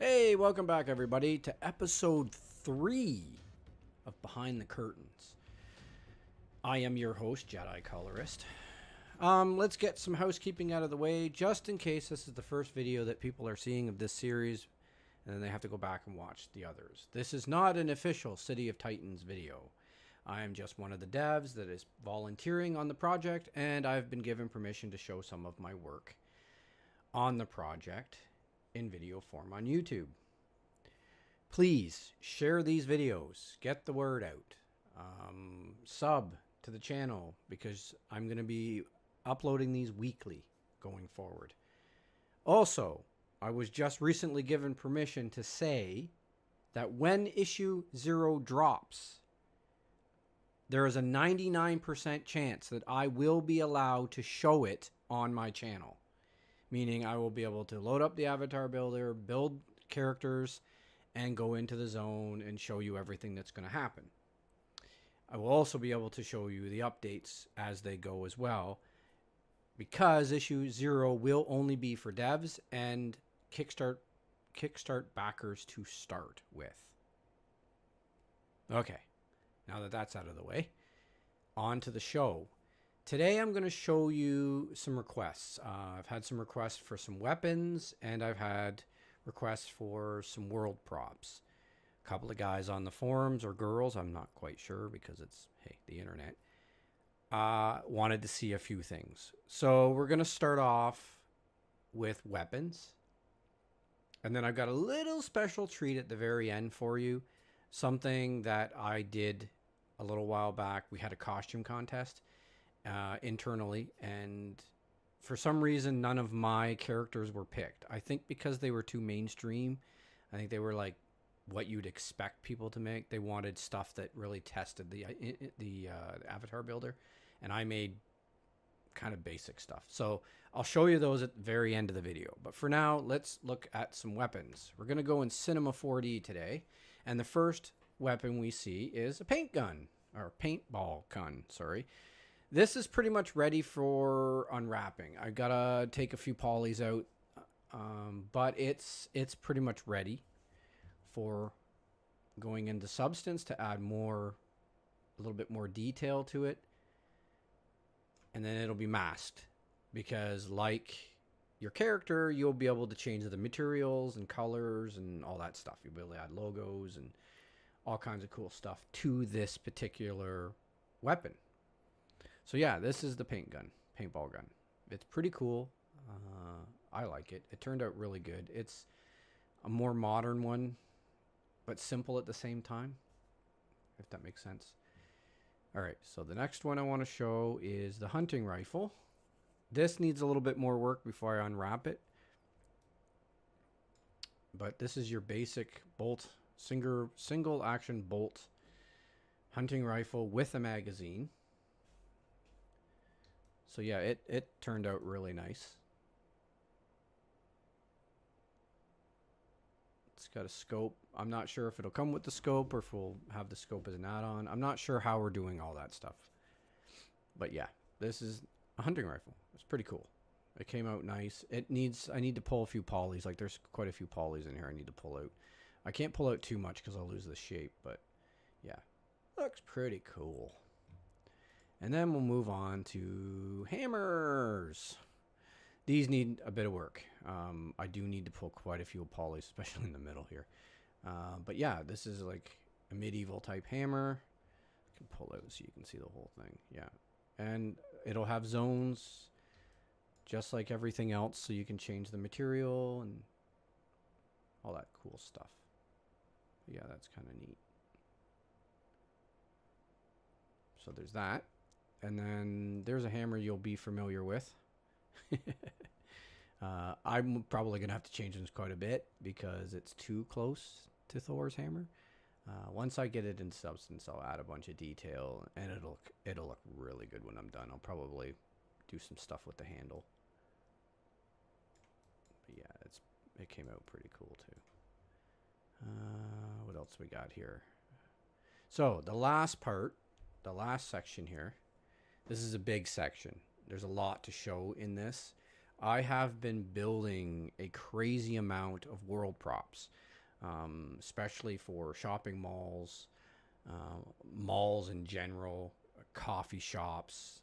Hey, welcome back, everybody, to episode 3 of Behind the Curtains. I am your host, Jedi Colorist. Let's get some housekeeping out of the way, just in case this is the first video that people are seeing of this series, and then they have to go back and watch the others. This is not an official City of Titans video. I am just one of the devs that is volunteering on the project, and I've been given permission to show some of my work on the project in video form on YouTube. Please share these videos, get the word out, sub to the channel because I'm going to be uploading these weekly going forward. Also, I was just recently given permission to say that when issue 0 drops, there is a 99% chance that I will be allowed to show it on my channel. Meaning I will be able to load up the avatar builder, build characters, and go into the zone and show you everything that's going to happen. I will also be able to show you the updates as they go as well, because issue 0 will only be for devs and Kickstart backers to start with. Okay, now that that's out of the way, on to the show. Today I'm going to show you some requests. I've had some requests for some weapons, and I've had requests for some world props. A couple of guys on the forums, or girls, I'm not quite sure because it's, hey, the internet, wanted to see a few things. So we're going to start off with weapons. And then I've got a little special treat at the very end for you. Something that I did a little while back. We had a costume contest internally, and for some reason none of my characters were picked. I think because they were too mainstream. I think they were like what you'd expect people to make. They wanted stuff that really tested the avatar builder, and I made kind of basic stuff. So I'll show you those at the very end of the video. But for now, let's look at some weapons. We're going to go in Cinema 4D today, and the first weapon we see is a paint gun, or paintball gun, sorry. This is pretty much ready for unwrapping. I gotta take a few polys out, but it's pretty much ready for going into substance to add a little bit more detail to it, and then it'll be masked because, like your character, you'll be able to change the materials and colors and all that stuff. You'll be able to add logos and all kinds of cool stuff to this particular weapon. So yeah, this is the paintball gun. It's pretty cool. I like it. It turned out really good. It's a more modern one, but simple at the same time, if that makes sense. All right, so the next one I want to show is the hunting rifle. This needs a little bit more work before I unwrap it. But this is your basic bolt, single action bolt hunting rifle with a magazine. So yeah, it turned out really nice. It's got a scope. I'm not sure if it'll come with the scope or if we'll have the scope as an add-on. I'm not sure how we're doing all that stuff. But yeah, this is a hunting rifle. It's pretty cool. It came out nice. I need to pull a few polys. Like there's quite a few polys in here I need to pull out. I can't pull out too much because I'll lose the shape, but yeah, looks pretty cool. And then we'll move on to hammers. These need a bit of work. I do need to pull quite a few polys, especially in the middle here. But yeah, this is like a medieval type hammer. I can pull out so you can see the whole thing. Yeah. And it'll have zones just like everything else, so you can change the material and all that cool stuff. Yeah, that's kind of neat. So there's that. And then there's a hammer you'll be familiar with. I'm probably going to have to change this quite a bit because it's too close to Thor's hammer. Once I get it in substance, I'll add a bunch of detail, and it'll look really good when I'm done. I'll probably do some stuff with the handle. But yeah, it came out pretty cool too. What else we got here? So the last part, the last section here. This is a big section. There's a lot to show in this. I have been building a crazy amount of world props, especially for shopping malls, malls in general, coffee shops,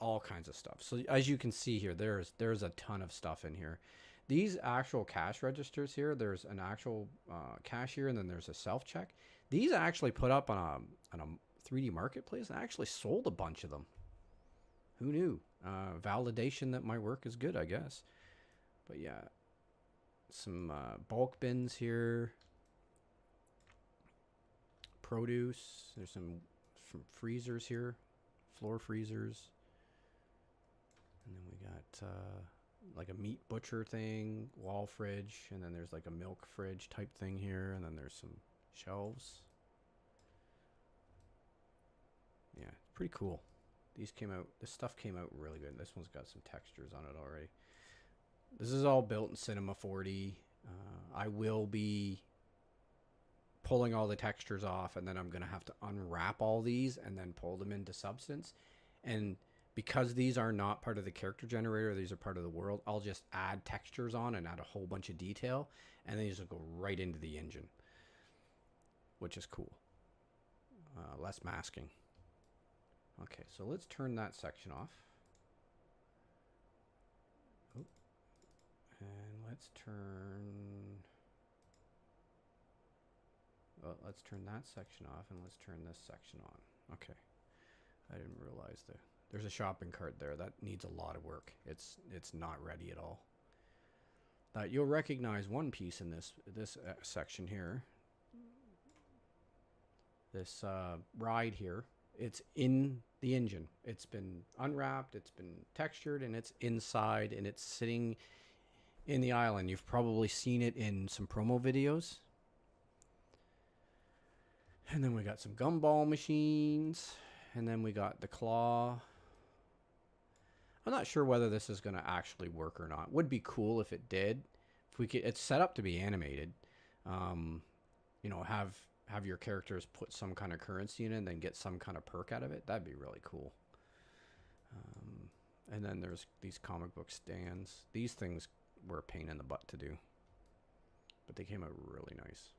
all kinds of stuff. So as you can see here, there's a ton of stuff in here. These actual cash registers here, there's an actual cashier, and then there's a self check. These I actually put up on a 3D marketplace. I actually sold a bunch of them. Who knew? Validation that my work is good, I guess. But yeah, some bulk bins here. Produce. There's some freezers here, floor freezers. And then we got like a meat butcher thing, wall fridge, and then there's like a milk fridge type thing here, and then there's some shelves. Yeah, pretty cool. These came out, this stuff came out really good. This one's got some textures on it already. This is all built in Cinema 4D. I will be pulling all the textures off, and then I'm going to have to unwrap all these and then pull them into Substance. And because these are not part of the character generator, these are part of the world, I'll just add textures on and add a whole bunch of detail, and then these will go right into the engine, which is cool. Less masking. Okay, so let's turn that section off. Oh, and let's turn that section off, and let's turn this section on. Okay, I didn't realize there's a shopping cart there. That needs a lot of work. It's not ready at all. You'll recognize one piece in this section here. This ride here. It's in the engine. It's been unwrapped, it's been textured, and it's inside, and it's sitting in the island. You've probably seen it in some promo videos. And then we got some gumball machines, and then we got the claw. I'm not sure whether this is going to actually work or not. Would be cool if it did. If we could, it's set up to be animated. You know, have your characters put some kind of currency in it and then get some kind of perk out of it. That'd be really cool. And then there's these comic book stands. These things were a pain in the butt to do, but they came out really nice.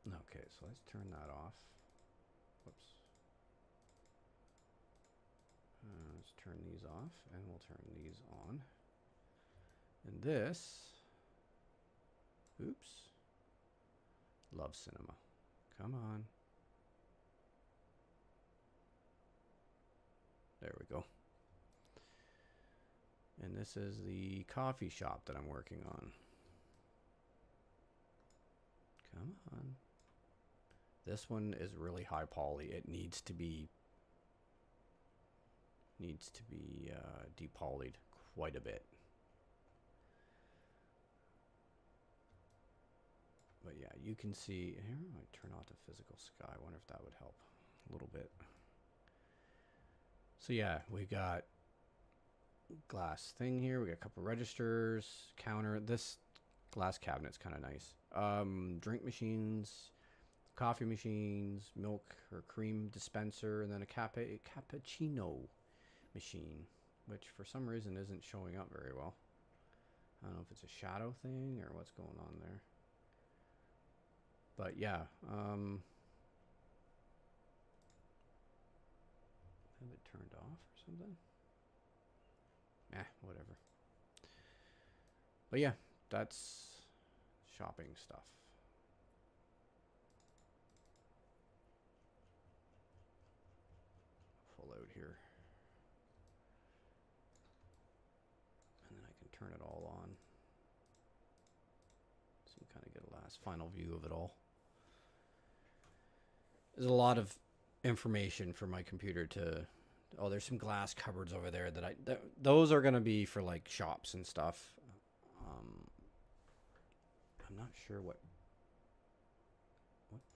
Okay, so let's turn that off. Whoops. Let's turn these off, and we'll turn these on. And this, oops. Love cinema. Come on. There we go. And this is the coffee shop that I'm working on. Come on. This one is really high poly. It needs to be depolyed quite a bit. But yeah, you can see here. I might turn off the physical sky. I wonder if that would help a little bit. So yeah, we got glass thing here. We got a couple registers, counter. This glass cabinet's kind of nice. Drink machines, coffee machines, milk or cream dispenser, and then a cappuccino machine, which for some reason isn't showing up very well. I don't know if it's a shadow thing or what's going on there. But yeah, have it turned off or something? Whatever. But yeah, that's shopping stuff. Full out here. And then I can turn it all on. So you kind of get a last final view of it all. There's a lot of information for my computer to... Oh, there's some glass cupboards over there that those are going to be for like shops and stuff. I'm not sure what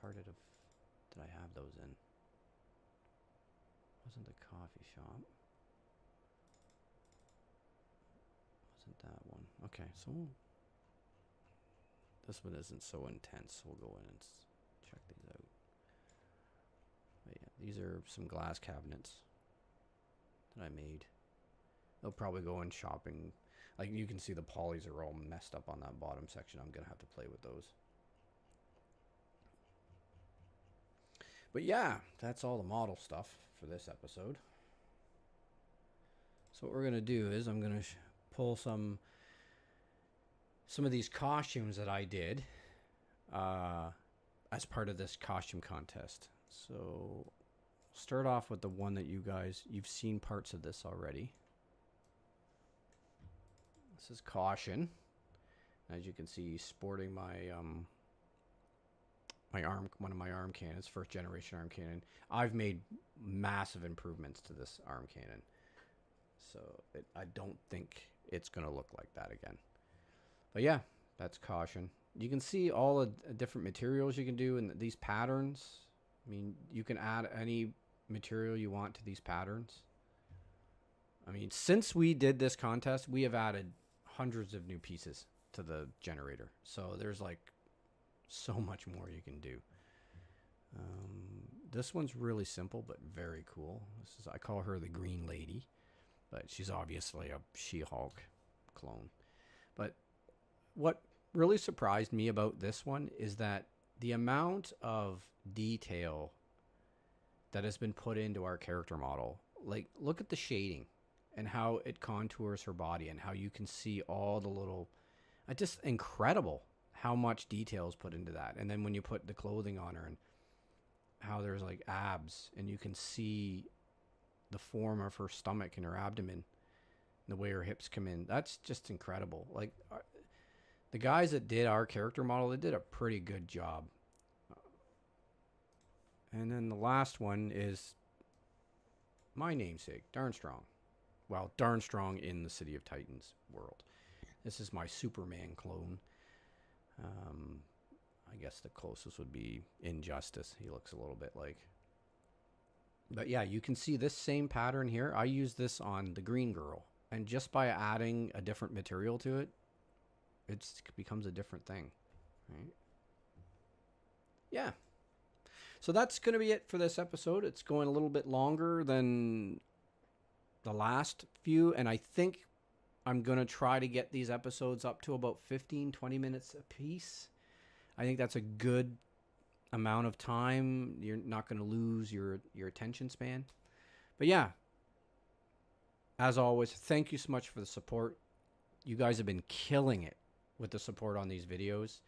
part did I have those in? Wasn't the coffee shop. Wasn't that one. Okay, so this one isn't so intense. So we'll go in and check these out. But yeah, these are some glass cabinets that I made. they'll probably go in shopping. Like you can see the polys are all messed up on that bottom section. I'm gonna have to play with those. But yeah, that's all the model stuff for this episode. So what we're gonna do is I'm gonna pull some of these costumes that I did as part of this costume contest. So start off with the one that you've seen parts of this already. This is Caution. As you can see, sporting my one of my arm cannons, first generation arm cannon. I've made massive improvements to this arm cannon, so I don't think it's gonna look like that again. But yeah, that's Caution. You can see all the different materials you can do in these patterns. I mean, you can add any material you want to these patterns. I mean, since we did this contest, we have added hundreds of new pieces to the generator. So there's like so much more you can do. This one's really simple, but very cool. I call her the Green Lady, but she's obviously a She-Hulk clone. But what really surprised me about this one is that the amount of detail that has been put into our character model. Like, look at the shading and how it contours her body and how you can see all the little, just incredible how much detail is put into that. And then when you put the clothing on her and how there's like abs and you can see the form of her stomach and her abdomen, the way her hips come in, that's just incredible. Like the guys that did our character model, they did a pretty good job. And then the last one is my namesake, Darnstrong. Well, Darnstrong in the City of Titans world. This is my Superman clone. I guess the closest would be Injustice. He looks a little bit like. But yeah, you can see this same pattern here. I use this on the Green Girl. And just by adding a different material to it, it becomes a different thing. Right? Yeah. So that's going to be it for this episode. It's going a little bit longer than the last few. And I think I'm going to try to get these episodes up to about 15, 20 minutes a piece. I think that's a good amount of time. You're not going to lose your attention span. But yeah, as always, thank you so much for the support. You guys have been killing it with the support on these videos.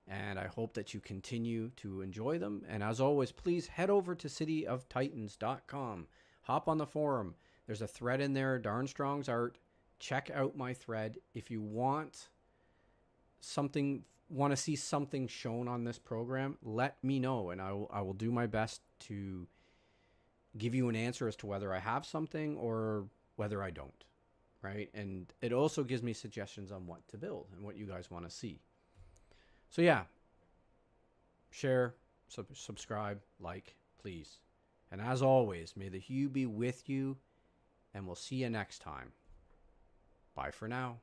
And I hope that you continue to enjoy them. And as always, please head over to cityoftitans.com. Hop on the forum. There's a thread in there, Darnstrong's art. Check out my thread. If you want to see something shown on this program, let me know. And I will do my best to give you an answer as to whether I have something or whether I don't. Right? And it also gives me suggestions on what to build and what you guys want to see. So yeah, share, subscribe, like, please. And as always, may the hue be with you, and we'll see you next time. Bye for now.